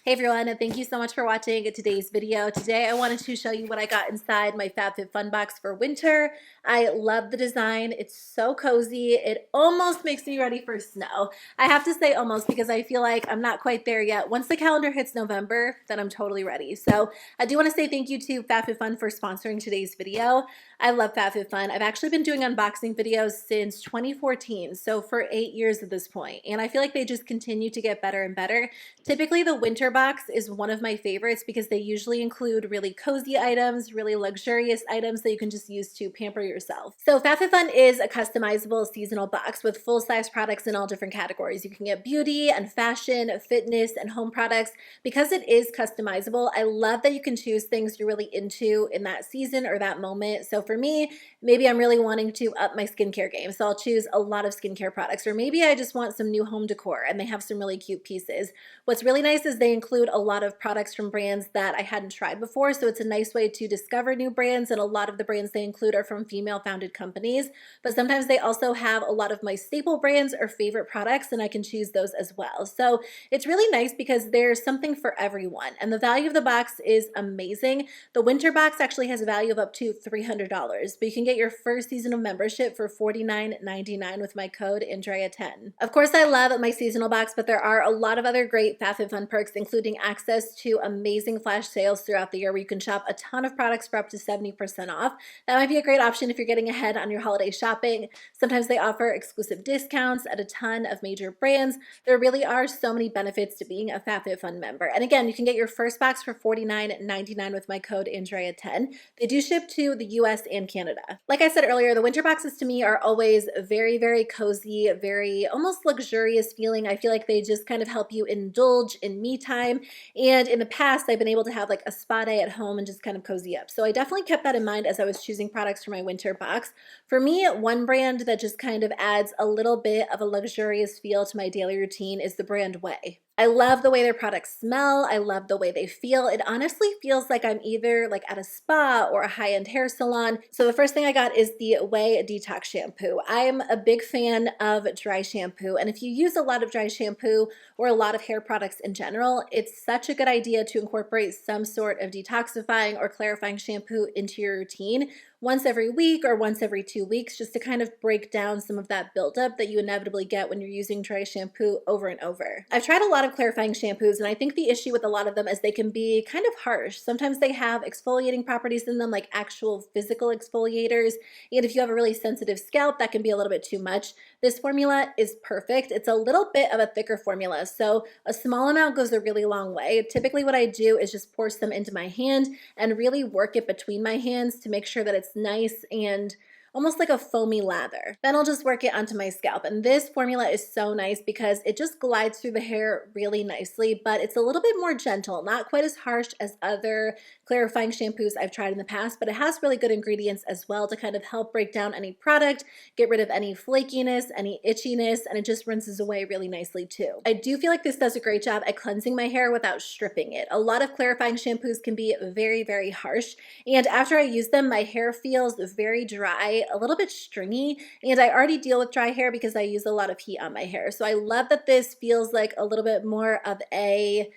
Hey everyone, and thank you so much for watching today's video. Today I wanted to show you what I got inside my FabFitFun box for winter. I love the design. It's so cozy. It almost makes me ready for snow. I have to say almost because I feel like I'm not quite there yet. Once the calendar hits November, then I'm totally ready. So I do want to say thank you to FabFitFun for sponsoring today's video. I love FabFitFun. I've actually been doing unboxing videos since 2014, so for 8 years at this point, and I feel like they just continue to get better and better. Typically, the winter box is one of my favorites because they usually include really cozy items, really luxurious items that you can just use to pamper yourself. So FabFitFun is a customizable seasonal box with full-size products in all different categories. You can get beauty and fashion, fitness, and home products. Because it is customizable, I love that you can choose things you're really into in that season or that moment. So for me, maybe I'm really wanting to up my skincare game, so I'll choose a lot of skincare products. Or maybe I just want some new home decor and they have some really cute pieces. What's really nice is they include a lot of products from brands that I hadn't tried before, so it's a nice way to discover new brands, and a lot of the brands they include are from female-founded companies, but sometimes they also have a lot of my staple brands or favorite products, and I can choose those as well. So it's really nice because there's something for everyone, and the value of the box is amazing. The winter box actually has a value of up to $300, but you can get your first season of membership for $49.99 with my code andrea10. Of course, I love my seasonal box, but there are a lot of other great FabFitFun perks, including access to amazing flash sales throughout the year where you can shop a ton of products for up to 70% off. That might be a great option if you're getting ahead on your holiday shopping. Sometimes they offer exclusive discounts at a ton of major brands. There really are so many benefits to being a FabFitFun member. And again, you can get your first box for $49.99 with my code andrea10. They do ship to the US and Canada. Like I said earlier, the winter boxes to me are always very, very cozy, very almost luxurious feeling. I feel like they just kind of help you indulge in me time. And in the past, I've been able to have like a spa day at home and just kind of cozy up. So I definitely kept that in mind as I was choosing products for my winter box. For me, one brand that just kind of adds a little bit of a luxurious feel to my daily routine is the brand Way. I love the way their products smell. I love the way they feel. It honestly feels like I'm either like at a spa or a high-end hair salon. So the first thing I got is the Way Detox Shampoo. I'm a big fan of dry shampoo, and if you use a lot of dry shampoo or a lot of hair products in general, it's such a good idea to incorporate some sort of detoxifying or clarifying shampoo into your routine once every week or once every 2 weeks, just to kind of break down some of that buildup that you inevitably get when you're using dry shampoo over and over. I've tried a lot of clarifying shampoos, and I think the issue with a lot of them is they can be kind of harsh. Sometimes they have exfoliating properties in them, like actual physical exfoliators, and if you have a really sensitive scalp, that can be a little bit too much. This formula is perfect. It's a little bit of a thicker formula, so a small amount goes a really long way. Typically what I do is just pour some into my hand and really work it between my hands to make sure that it's nice and almost like a foamy lather. Then I'll just work it onto my scalp. And this formula is so nice because it just glides through the hair really nicely, but it's a little bit more gentle, not quite as harsh as other clarifying shampoos I've tried in the past, but it has really good ingredients as well to kind of help break down any product, get rid of any flakiness, any itchiness, and it just rinses away really nicely too. I do feel like this does a great job at cleansing my hair without stripping it. A lot of clarifying shampoos can be very, very harsh, and after I use them, my hair feels very dry, a little bit stringy, and I already deal with dry hair because I use a lot of heat on my hair. So I love that this feels like a little bit more of a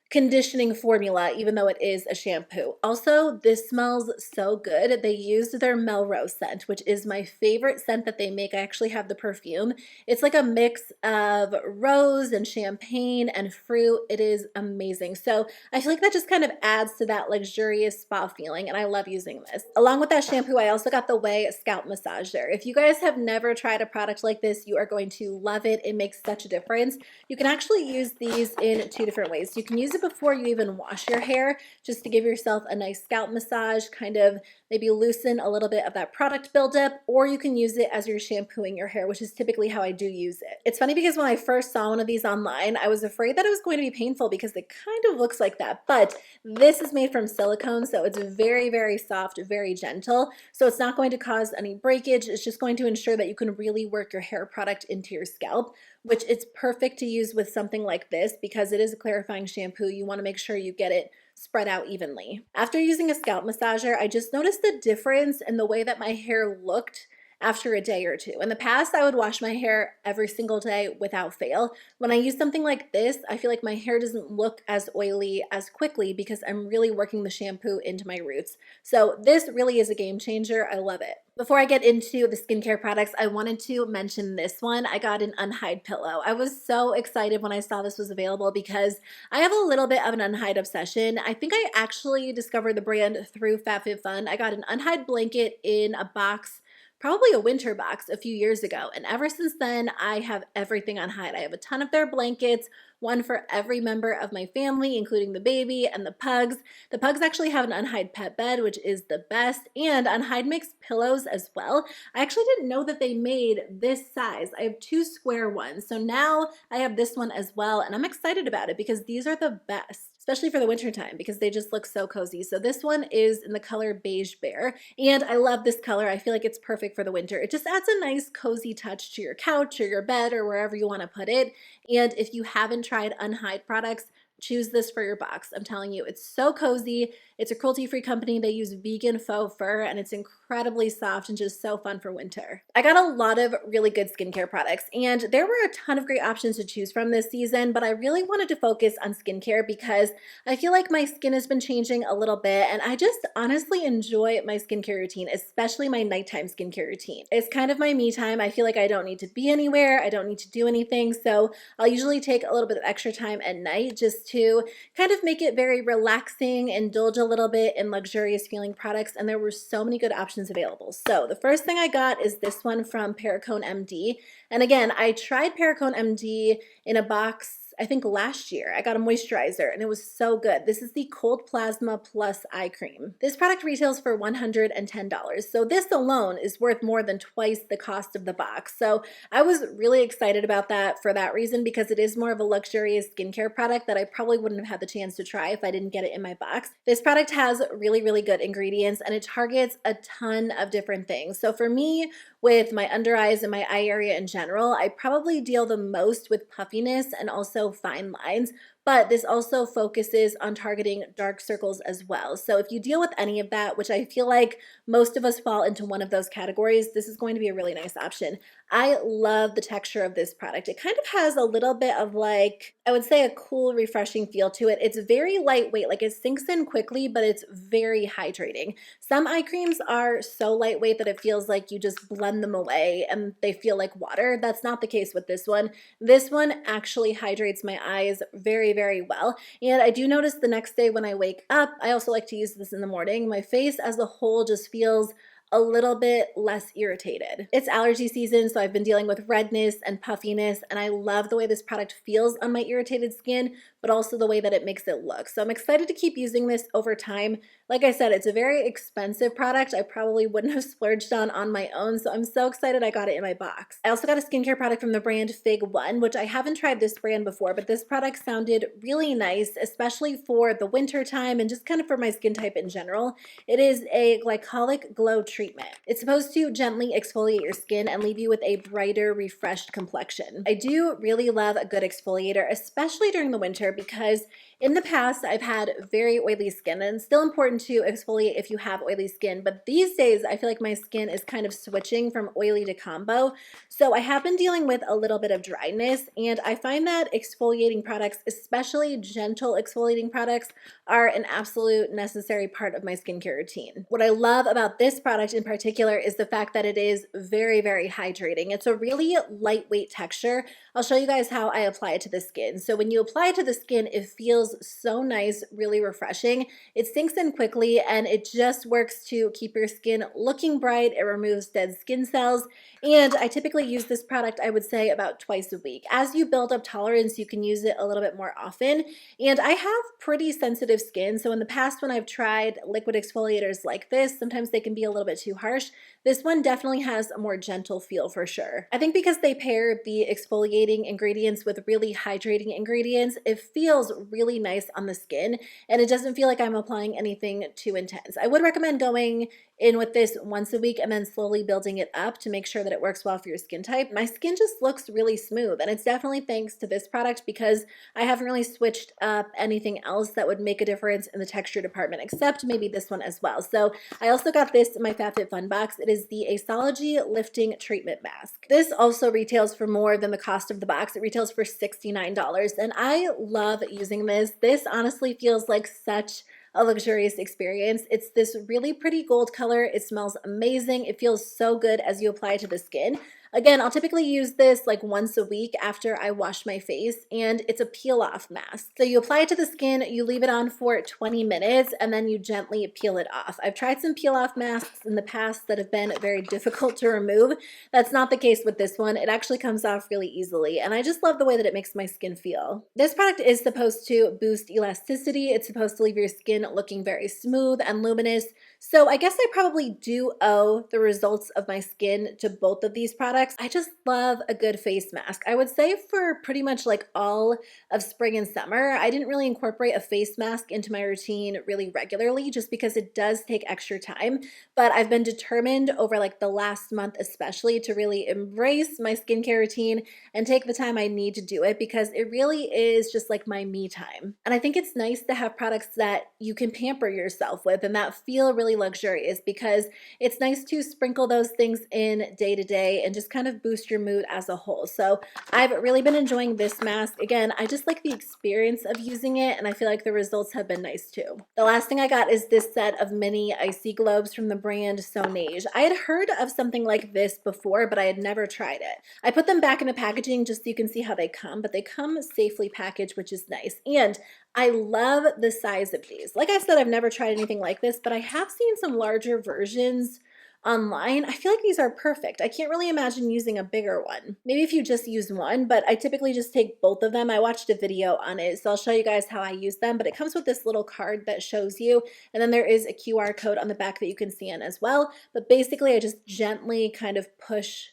conditioning formula, even though it is a shampoo. Also, this smells so good. They used their Melrose scent, which is my favorite scent that they make. I actually have the perfume. It's like a mix of rose and champagne and fruit. It is amazing. So I feel like that just kind of adds to that luxurious spa feeling, and I love using this. Along with that shampoo, I also got the Way Scalp Massager. If you guys have never tried a product like this, you are going to love it. It makes such a difference. You can actually use these in 2 different ways. You can use it before you even wash your hair, just to give yourself a nice scalp massage, kind of maybe loosen a little bit of that product buildup, or you can use it as you're shampooing your hair, which is typically how I do use it. It's funny because when I first saw one of these online, I was afraid that it was going to be painful because it kind of looks like that, but this is made from silicone, so it's very, very soft, very gentle, so it's not going to cause any breakage. It's just going to ensure that you can really work your hair product into your scalp, which it's perfect to use with something like this because it is a clarifying shampoo. You want to make sure you get it spread out evenly. After using a scalp massager, I just noticed the difference in the way that my hair looked after a day or two. In the past, I would wash my hair every single day without fail. When I use something like this, I feel like my hair doesn't look as oily as quickly because I'm really working the shampoo into my roots. So this really is a game changer. I love it. Before I get into the skincare products, I wanted to mention this one. I got an unhide pillow. I was so excited when I saw this was available because I have a little bit of an unhide obsession. I think I actually discovered the brand through FabFitFun. I got an unhide blanket in a box, probably a winter box, a few years ago. And ever since then, I have everything unhide. I have a ton of their blankets, one for every member of my family, including the baby and the pugs. The pugs actually have an unhide pet bed, which is the best, and unhide makes pillows as well. I actually didn't know that they made this size. I have 2 square ones, so now I have this one as well, and I'm excited about it because these are the best, especially for the winter time because they just look so cozy. So this one is in the color Beige Bear, and I love this color. I feel like it's perfect for the winter. It just adds a nice cozy touch to your couch or your bed or wherever you want to put it. And if you haven't tried unhide products, choose this for your box. I'm telling you, it's so cozy. It's a cruelty-free company. They use vegan faux fur, and it's incredibly soft and just so fun for winter. I got a lot of really good skincare products, and there were a ton of great options to choose from this season, but I really wanted to focus on skincare because I feel like my skin has been changing a little bit, and I just honestly enjoy my skincare routine, especially my nighttime skincare routine. It's kind of my me time. I feel like I don't need to be anywhere. I don't need to do anything, so I'll usually take a little bit of extra time at night just to kind of make it very relaxing, indulge a little bit in luxurious feeling products, and there were so many good options available. So the first thing I got is this one from Perricone MD. And again, I tried Perricone MD in a box I think last year. I got a moisturizer and it was so good. This is the Cold Plasma Plus Eye Cream. This product retails for $110. So this alone is worth more than twice the cost of the box. So I was really excited about that for that reason because it is more of a luxurious skincare product that I probably wouldn't have had the chance to try if I didn't get it in my box. This product has really, really good ingredients and it targets a ton of different things. So for me, with my under eyes and my eye area in general, I probably deal the most with puffiness and also fine lines, but this also focuses on targeting dark circles as well. So if you deal with any of that, which I feel like most of us fall into one of those categories, this is going to be a really nice option. I love the texture of this product. It kind of has a little bit of like, I would say a cool, refreshing feel to it. It's very lightweight, like it sinks in quickly, but it's very hydrating. Some eye creams are so lightweight that it feels like you just blend them away and they feel like water. That's not the case with this one. This one actually hydrates my eyes very, very well. And I do notice the next day when I wake up, I also like to use this in the morning. My face as a whole just feels a little bit less irritated. It's allergy season, so I've been dealing with redness and puffiness, and I love the way this product feels on my irritated skin, but also the way that it makes it look. So I'm excited to keep using this over time. Like I said, it's a very expensive product. I probably wouldn't have splurged on my own, so I'm so excited I got it in my box. I also got a skincare product from the brand Fig One, which I haven't tried this brand before, but this product sounded really nice, especially for the winter time and just kind of for my skin type in general. It is a glycolic glow treatment. It's supposed to gently exfoliate your skin and leave you with a brighter, refreshed complexion. I do really love a good exfoliator, especially during the winter, because in the past, I've had very oily skin, and it's still important to exfoliate if you have oily skin, but these days, I feel like my skin is kind of switching from oily to combo, so I have been dealing with a little bit of dryness, and I find that exfoliating products, especially gentle exfoliating products, are an absolute necessary part of my skincare routine. What I love about this product in particular is the fact that it is very, very hydrating. It's a really lightweight texture. I'll show you guys how I apply it to the skin. So when you apply it to the skin, it feels so nice, really refreshing. It sinks in quickly and it just works to keep your skin looking bright. It removes dead skin cells. And I typically use this product, I would say, about twice a week. As you build up tolerance, you can use it a little bit more often. And I have pretty sensitive skin, so in the past when I've tried liquid exfoliators like this, sometimes they can be a little bit too harsh. This one definitely has a more gentle feel for sure. I think because they pair the exfoliating ingredients with really hydrating ingredients, it feels really really nice on the skin, and it doesn't feel like I'm applying anything too intense. I would recommend going in with this once a week and then slowly building it up to make sure that it works well for your skin type. My skin just looks really smooth, and it's definitely thanks to this product because I haven't really switched up anything else that would make a difference in the texture department except maybe this one as well. So I also got this in my FabFitFun box. It is the Asology Lifting Treatment Mask. This also retails for more than the cost of the box. It retails for $69, and I love using this. This honestly feels like such a luxurious experience. It's this really pretty gold color. It smells amazing. It feels so good as you apply it to the skin. Again, I'll typically use this like once a week after I wash my face, and it's a peel-off mask. So you apply it to the skin, you leave it on for 20 minutes, and then you gently peel it off. I've tried some peel-off masks in the past that have been very difficult to remove. That's not the case with this one. It actually comes off really easily, and I just love the way that it makes my skin feel. This product is supposed to boost elasticity. It's supposed to leave your skin looking very smooth and luminous. So I guess I probably do owe the results of my skin to both of these products. I just love a good face mask. I would say for pretty much like all of spring and summer, I didn't really incorporate a face mask into my routine really regularly just because it does take extra time. But I've been determined over like the last month especially to really embrace my skincare routine and take the time I need to do it because it really is just like my me time. And I think it's nice to have products that you can pamper yourself with and that feel really luxurious because it's nice to sprinkle those things in day to day and just kind of boost your mood as a whole. So I've really been enjoying this mask. Again, I just like the experience of using it, and I feel like the results have been nice too. The last thing I got is this set of mini icy globes from the brand Sonage. I had heard of something like this before, but I had never tried it. I put them back in the packaging just so you can see how they come, but they come safely packaged, which is nice. And I love the size of these. Like I said, I've never tried anything like this, but I have seen some larger versions online. I feel like these are perfect. I can't really imagine using a bigger one. Maybe if you just use one, but I typically just take both of them. I watched a video on it, so I'll show you guys how I use them, but it comes with this little card that shows you, and then there is a QR code on the back that you can scan as well. But basically, I just gently kind of push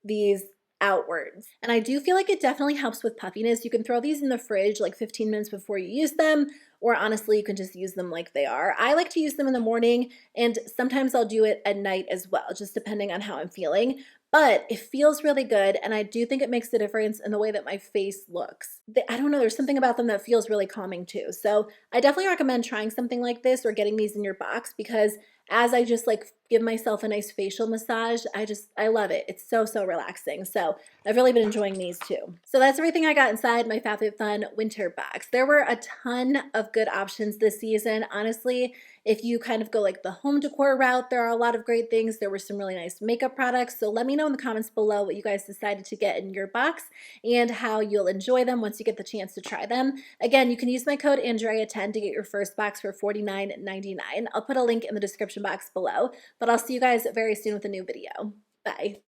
these outwards. And I do feel like it definitely helps with puffiness. You can throw these in the fridge like 15 minutes before you use them, or honestly, you can just use them like they are. I like to use them in the morning, and sometimes I'll do it at night as well, just depending on how I'm feeling. But it feels really good, and I do think it makes a difference in the way that my face looks. I don't know, there's something about them that feels really calming too. So I definitely recommend trying something like this or getting these in your box because as I just like give myself a nice facial massage, I love it. It's so, so relaxing. So I've really been enjoying these too. So that's everything I got inside my FabFitFun Winter box. There were a ton of good options this season. Honestly, if you kind of go like the home decor route, there are a lot of great things. There were some really nice makeup products. So let me know in the comments below what you guys decided to get in your box and how you'll enjoy them once you get the chance to try them. Again, you can use my code Andrea10 to get your first box for $49.99. I'll put a link in the description box below, but I'll see you guys very soon with a new video. Bye.